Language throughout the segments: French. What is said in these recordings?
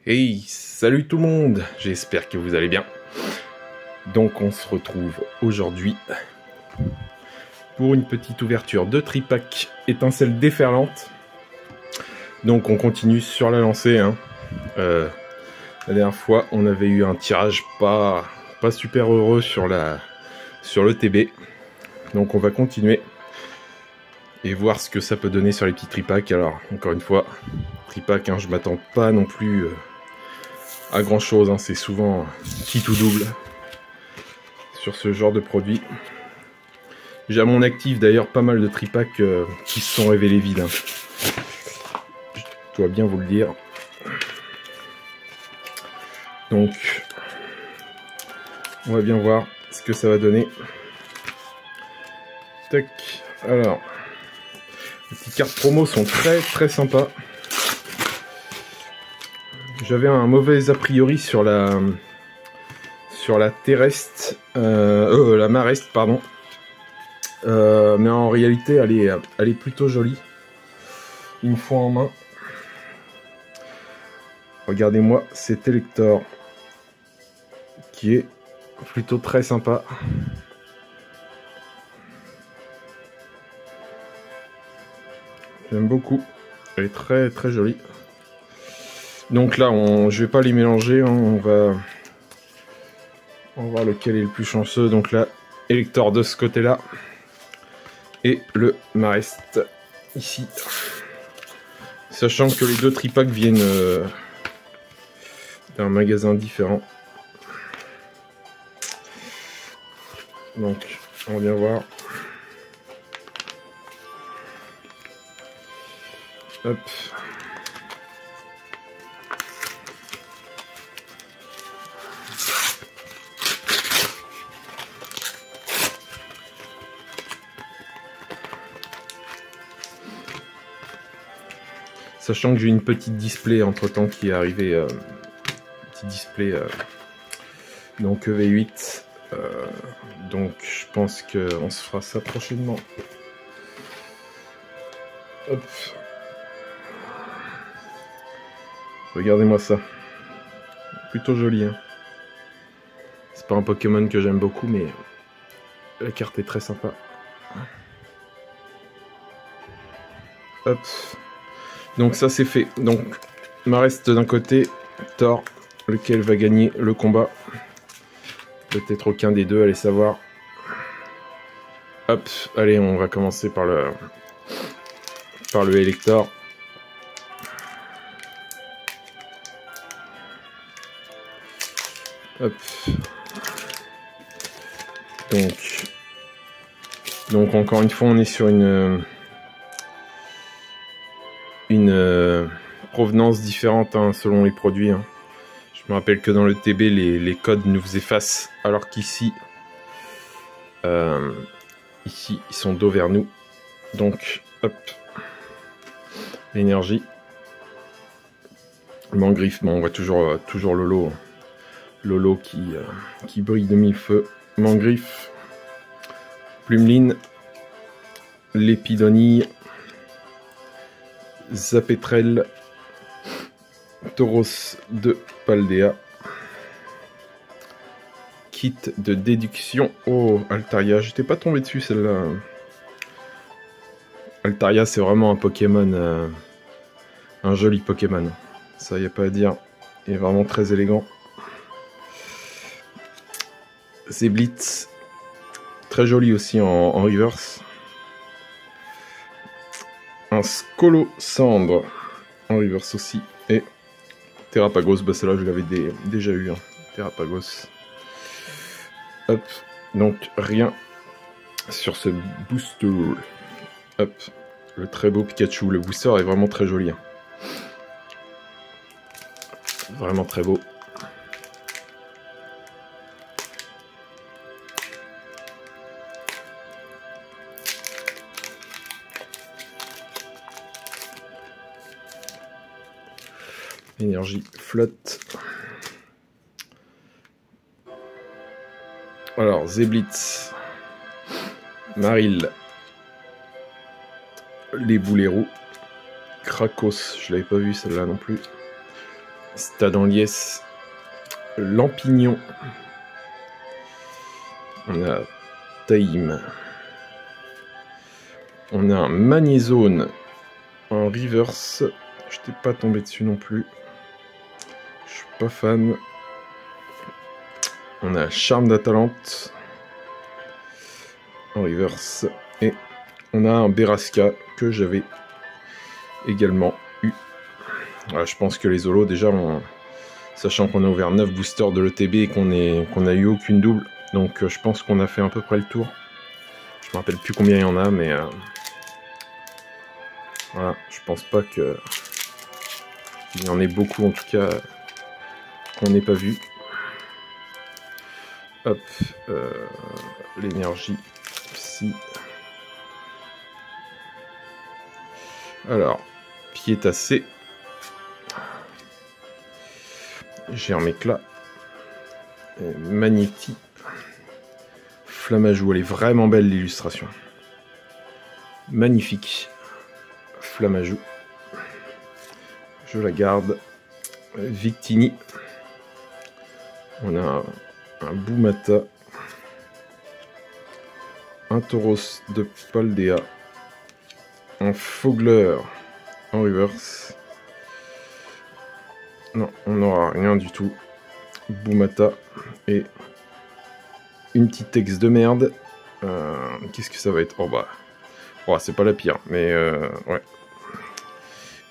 Hey, salut tout le monde, j'espère que vous allez bien. Donc on se retrouve aujourd'hui pour une petite ouverture de tripack étincelle déferlante. Donc on continue sur la lancée. La dernière fois on avait eu un tirage pas super heureux sur le TB. Donc on va continuer et voir ce que ça peut donner sur les petits tripacks. Alors encore une fois, tripack, je m'attends pas non plus à grand chose, c'est souvent petit ou double sur ce genre de produit. J'ai à mon actif d'ailleurs pas mal de tripacks qui se sont révélés vides. Je dois bien vous le dire. Donc on va bien voir ce que ça va donner. Tac. Alors les petites cartes promo sont très sympas. J'avais un mauvais a priori sur la terrestre, la mareste, pardon. Mais en réalité, elle est plutôt jolie. Une fois en main. Regardez-moi cet électeur qui est plutôt très sympa. J'aime beaucoup. Elle est très jolie. Donc là, je vais pas les mélanger. On va voir lequel est le plus chanceux. Donc là, électeur de ce côté-là. Et le mareste ici. Sachant que les deux tripacks viennent d'un magasin différent. Donc, on vient voir. Hop. Sachant que j'ai une petite display entre temps qui est arrivée, petit display donc EV8, donc je pense qu'on se fera ça prochainement. Hop. Regardez-moi ça, plutôt joli. C'est pas un Pokémon que j'aime beaucoup, mais la carte est très sympa. Hop. Donc ça c'est fait. Donc Mareste d'un côté, Thor, lequel va gagner le combat. Peut-être aucun des deux, allez savoir. Hop, allez, on va commencer par le Elector. Hop. Donc encore une fois, on est sur une provenance différente selon les produits. Je me rappelle que dans le TB, les codes nous faisaient face, alors qu'ici, ici, ils sont dos vers nous. Donc, hop, l'énergie. Mangriffe, bon, on voit toujours Lolo qui brille de mille feux. Mangriffe, Plumeline, Lépidonille, Zapetrel, Tauros de Paldea, kit de déduction. Oh, Altaria, j'étais pas tombé dessus celle-là. Altaria, c'est vraiment un Pokémon, un joli Pokémon. Ça, y a pas à dire. Il est vraiment très élégant. Zeblitz, très joli aussi en reverse. Un Scolosandre en reverse aussi. Et Terrapagos, bah celle-là je l'avais déjà eu. Terrapagos. Hop. Donc rien sur ce booster. Hop. Le très beau Pikachu. Le booster est vraiment très joli. Vraiment très beau. Énergie flotte. Alors, Zeblitz, Marill, les boulets roux, Krakos, je l'avais pas vu celle-là non plus. Stade en liesse, Lampignon. On a Taïm. On a un Magnézone en reverse. Je n'étais pas tombé dessus non plus. Je suis pas fan. On a Charme d'Atalante en reverse. Et on a un Berasca que j'avais également eu. Voilà, je pense que les holos, déjà, sachant qu'on a ouvert 9 boosters de l'ETB et qu'on n'a eu aucune double, donc je pense qu'on a fait à peu près le tour. Je me rappelle plus combien il y en a, mais voilà, je pense pas qu'il y en ait beaucoup, en tout cas, qu'on n'ait pas vu. Hop, l'énergie, psy. Alors, pied tassé. Germe éclat. Magnéti. Flamajou, elle est vraiment belle l'illustration. Magnifique. Flamajou. Je la garde. Victini. On a un Boumata. Un Tauros de Paldea. Un Fogler en reverse. Non, on n'aura rien du tout. Boumata et une petite ex de merde. Qu'est-ce que ça va être? Oh bah, oh, c'est pas la pire, mais ouais.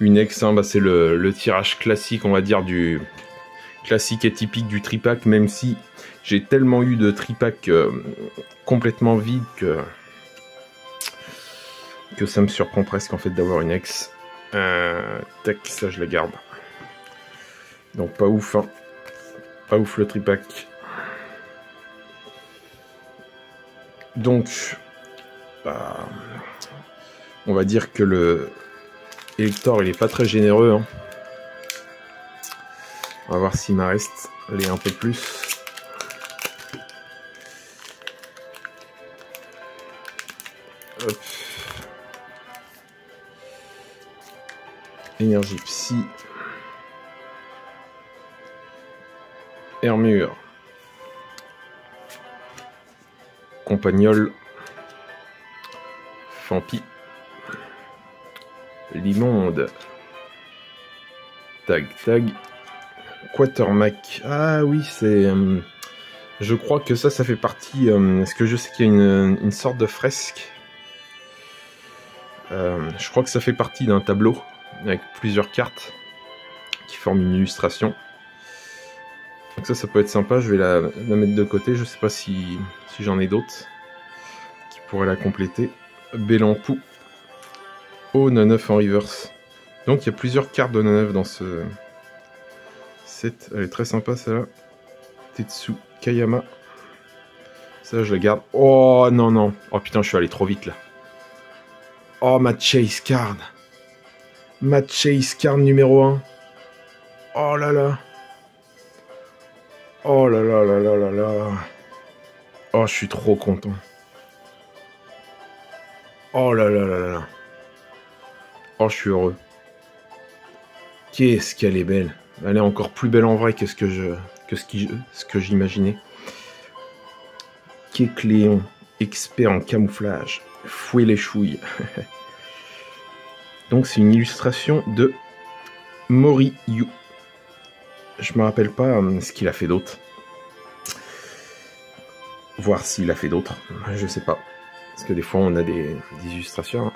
Une ex, hein, bah, c'est le tirage classique, on va dire, du classique et typique du tripack, même si j'ai tellement eu de tripack complètement vide que ça me surprend presque en fait d'avoir une ex. Tac, ça je la garde. Donc pas ouf, hein. Pas ouf le tripack. Donc, on va dire que le Elector il est pas très généreux. Hein. On va voir s'il m'en reste. Allez, un peu plus. Hop. Énergie psy. Hermure. Compagnol. Fampi. Limonde. Tag. Quatermack. Ah oui, c'est... je crois que ça fait partie... Est-ce que je sais qu'il y a une sorte de fresque. Je crois que ça fait partie d'un tableau avec plusieurs cartes qui forment une illustration. Donc ça peut être sympa. Je vais la mettre de côté. Je sais pas si j'en ai d'autres qui pourraient la compléter. Bélampou. Oh, Nanef en reverse. Donc il y a plusieurs cartes de Nanef dans ce set. Elle est très sympa celle-là. Tetsu Kayama. Ça je la garde. Oh non. Oh putain, je suis allé trop vite là. Oh, ma Chase Card. Ma Chase Card numéro 1. Oh là là. Oh là là là là là là. Oh, je suis trop content. Oh là là là là là. Oh, je suis heureux. Qu'est-ce qu'elle est belle. Elle est encore plus belle en vrai que ce que j'imaginais. Kecléon, expert en camouflage. Fouet les chouilles. Donc c'est une illustration de Moriyu. Je me rappelle pas ce qu'il a fait d'autre. Voir s'il a fait d'autres. Je sais pas. Parce que des fois on a des illustrateurs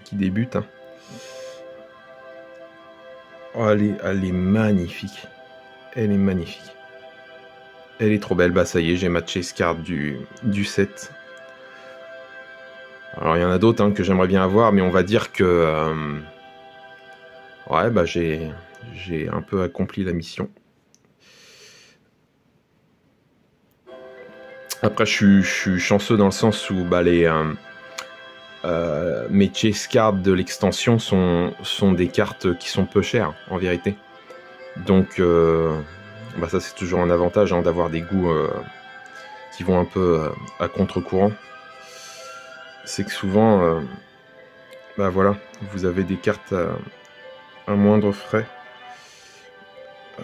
qui débutent. Hein. Oh, elle est magnifique. Elle est magnifique. Elle est trop belle. Bah ça y est, j'ai ma chase card du set. Alors il y en a d'autres hein, que j'aimerais bien avoir, mais on va dire que ouais, bah j'ai un peu accompli la mission. Après je suis chanceux dans le sens où bah, mes chase cards de l'extension sont des cartes qui sont peu chères en vérité. Donc bah, ça c'est toujours un avantage hein, d'avoir des goûts qui vont un peu à contre-courant. C'est que souvent, bah voilà, vous avez des cartes à moindre frais.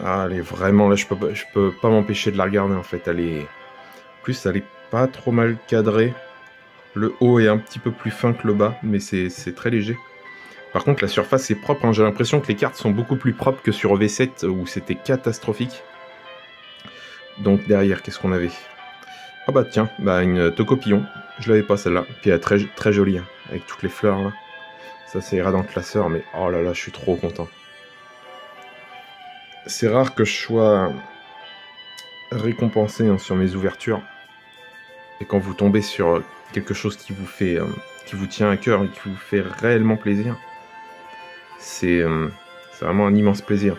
Ah, elle est vraiment là, je peux pas m'empêcher de la regarder en fait. Elle est... En plus, elle est pas trop mal cadrée. Le haut est un petit peu plus fin que le bas, mais c'est très léger. Par contre, la surface est propre, hein. J'ai l'impression que les cartes sont beaucoup plus propres que sur V7 où c'était catastrophique. Donc derrière, qu'est-ce qu'on avait? Ah bah tiens, bah une Tocopillon. Je l'avais pas celle-là. Puis elle est très, très jolie, hein, avec toutes les fleurs là. Ça ira dans le classeur, mais oh là là, je suis trop content. C'est rare que je sois récompensé, hein, sur mes ouvertures. Et quand vous tombez sur quelque chose qui vous fait, qui vous tient à cœur et qui vous fait réellement plaisir, c'est vraiment un immense plaisir.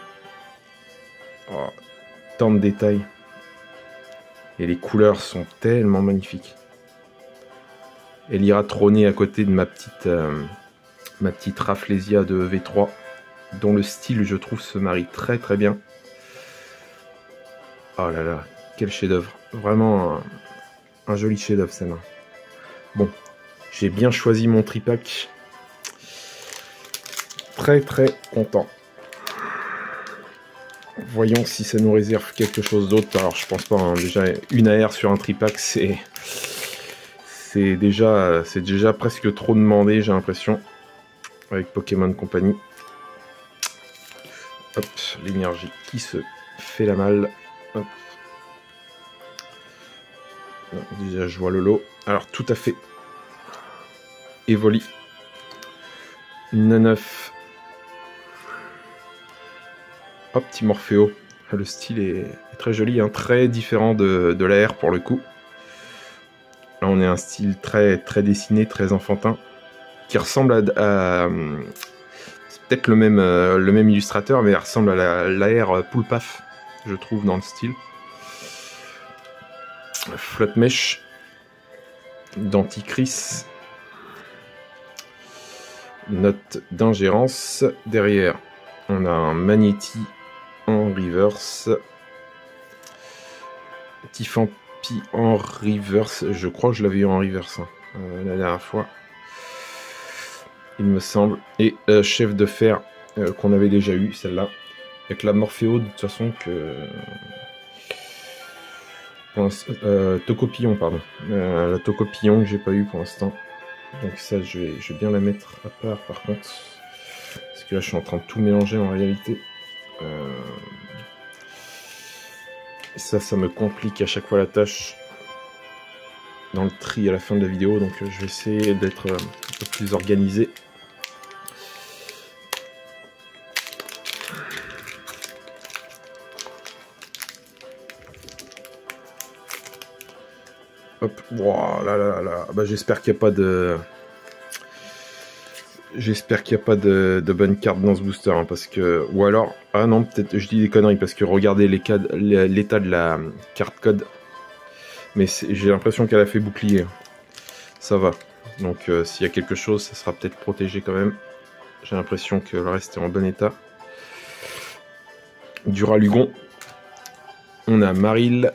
Oh, tant de détails. Et les couleurs sont tellement magnifiques. Elle ira trôner à côté de ma petite Rafflesia de V3, dont le style, je trouve, se marie très très bien. Oh là là, quel chef-d'œuvre. Vraiment un joli chef-d'œuvre, celle-là. Bon, j'ai bien choisi mon tripack. Très très content. Voyons si ça nous réserve quelque chose d'autre. Alors je pense pas, hein. Déjà une AR sur un tripack, c'est déjà presque trop demandé, j'ai l'impression, avec Pokémon Company. Hop, l'énergie qui se fait la malle. Hop. Déjà je vois le lot. Alors tout à fait. Evoli. Naneuf. Hop, petit Morpheo. Le style est très joli, hein, très différent de l'AR pour le coup. Là on est un style très dessiné, très enfantin, qui ressemble à c'est peut-être le même illustrateur, mais il ressemble à l'AR Poulpaf, je trouve, dans le style. Flotte mèche, denticris, note d'ingérence. Derrière, on a un Magnéti en reverse, Tifampi en reverse. Je crois que je l'avais eu en reverse, hein, la dernière fois, il me semble. Et chef de fer qu'on avait déjà eu, celle-là, avec la Morpheo de toute façon que... Tocopillon, pardon. La Tocopillon que j'ai pas eu pour l'instant. Donc ça, je vais bien la mettre à part par contre. Parce que là, je suis en train de tout mélanger en réalité. Ça me complique à chaque fois la tâche dans le tri à la fin de la vidéo. Donc je vais essayer d'être un peu plus organisé. Hop, wow, là. Bah, j'espère qu'il n'y a pas de... J'espère qu'il n'y a pas de bonne carte dans ce booster, hein, parce que... Ou alors... Ah non, peut-être je dis des conneries, parce que regardez l'état de la carte code. Mais j'ai l'impression qu'elle a fait bouclier. Ça va. Donc s'il y a quelque chose, ça sera peut-être protégé quand même. J'ai l'impression que le reste est en bon état. Duralugon. On a Maril.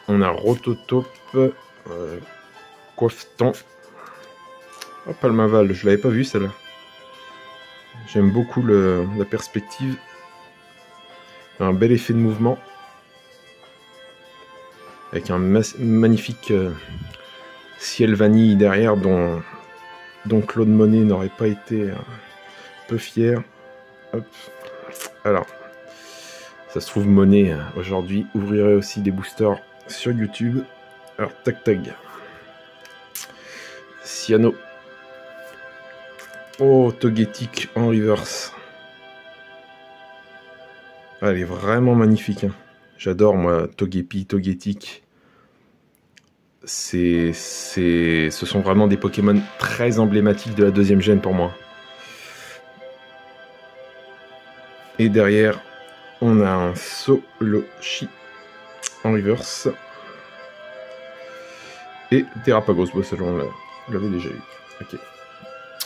On a Rototope. Coiffeton. Oh, Palmaval, je l'avais pas vu celle-là. J'aime beaucoup la perspective. Un bel effet de mouvement. Avec un magnifique ciel vanille derrière dont Claude Monet n'aurait pas été peu fier. Hop. Alors, ça se trouve, Monet aujourd'hui ouvrirait aussi des boosters sur YouTube. Alors, tac. Cyano. Oh, Togetic en reverse. Ah, elle est vraiment magnifique, hein. J'adore, moi, Togepi, Togetic. Ce sont vraiment des Pokémon très emblématiques de la deuxième gène pour moi. Et derrière, on a un Solochi en reverse. Et Terrapagos, bon, ça on l'avait déjà eu. Ok.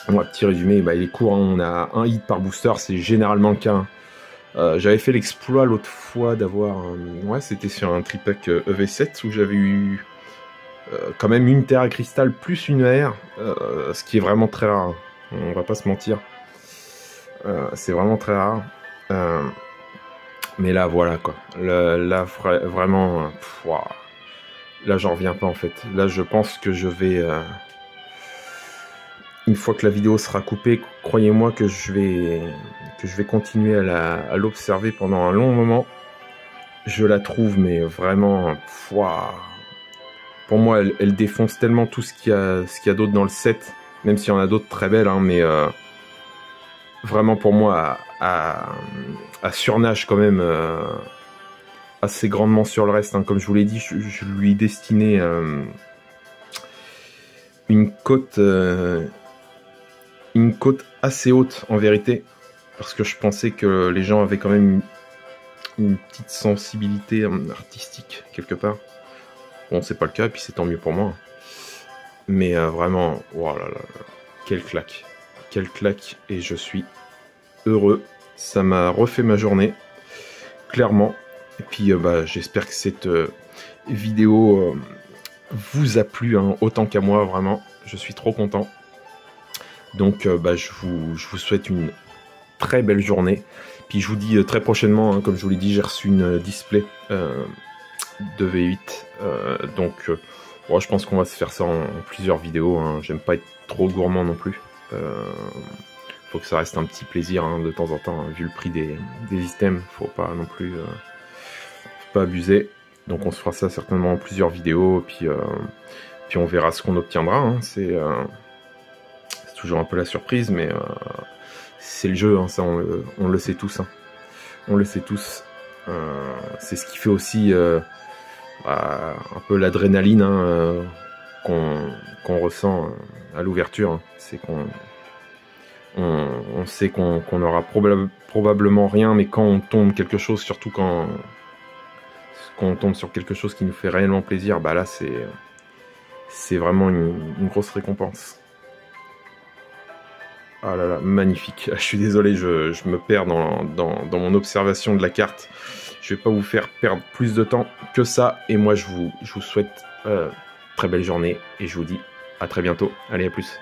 Bon, petit résumé, bah, il est court, hein. On a un hit par booster, c'est généralement le cas, hein. J'avais fait l'exploit l'autre fois d'avoir... ouais, c'était sur un tripack EV7 où j'avais eu quand même une Terra Cristal plus une AR, ce qui est vraiment très rare, hein. On va pas se mentir. C'est vraiment très rare. Mais là, voilà quoi. Là vraiment, wow. Là, j'en reviens pas en fait. Là, je pense que je vais... une fois que la vidéo sera coupée, croyez-moi que je vais continuer à l'observer pendant un long moment. Je la trouve, mais vraiment... wow. Pour moi, elle défonce tellement tout ce qu'il y a d'autre dans le set. Même s'il y en a d'autres très belles, hein, mais... vraiment pour moi, à surnage quand même... assez grandement sur le reste, hein. Comme je vous l'ai dit, je lui ai destiné une cote assez haute en vérité, parce que je pensais que les gens avaient quand même une petite sensibilité artistique quelque part. Bon, c'est pas le cas, et puis c'est tant mieux pour moi. Mais vraiment, oh là là, quelle claque, et je suis heureux. Ça m'a refait ma journée, clairement. Et puis j'espère que cette vidéo vous a plu, hein, autant qu'à moi, vraiment. Je suis trop content. Donc je vous souhaite une très belle journée. Puis je vous dis très prochainement, hein, comme je vous l'ai dit, j'ai reçu une display de V8. Je pense qu'on va se faire ça en plusieurs vidéos, hein. J'aime pas être trop gourmand non plus. Faut que ça reste un petit plaisir, hein, de temps en temps, hein, vu le prix des items. Faut pas non plus... pas abuser. Donc on se fera ça certainement en plusieurs vidéos, puis on verra ce qu'on obtiendra, hein. C'est toujours un peu la surprise, mais c'est le jeu, hein, ça on le sait tous, hein. On le sait tous. C'est ce qui fait aussi un peu l'adrénaline, hein, qu'on ressent à l'ouverture, hein. C'est qu'on sait qu'on aura probablement rien, mais quand on tombe quelque chose, surtout quand on tombe sur quelque chose qui nous fait réellement plaisir, bah là c'est vraiment une grosse récompense. Ah là là, magnifique. Je suis désolé, je me perds dans mon observation de la carte. Je vais pas vous faire perdre plus de temps que ça, et moi je vous souhaite très belle journée, et je vous dis à très bientôt. Allez, à plus.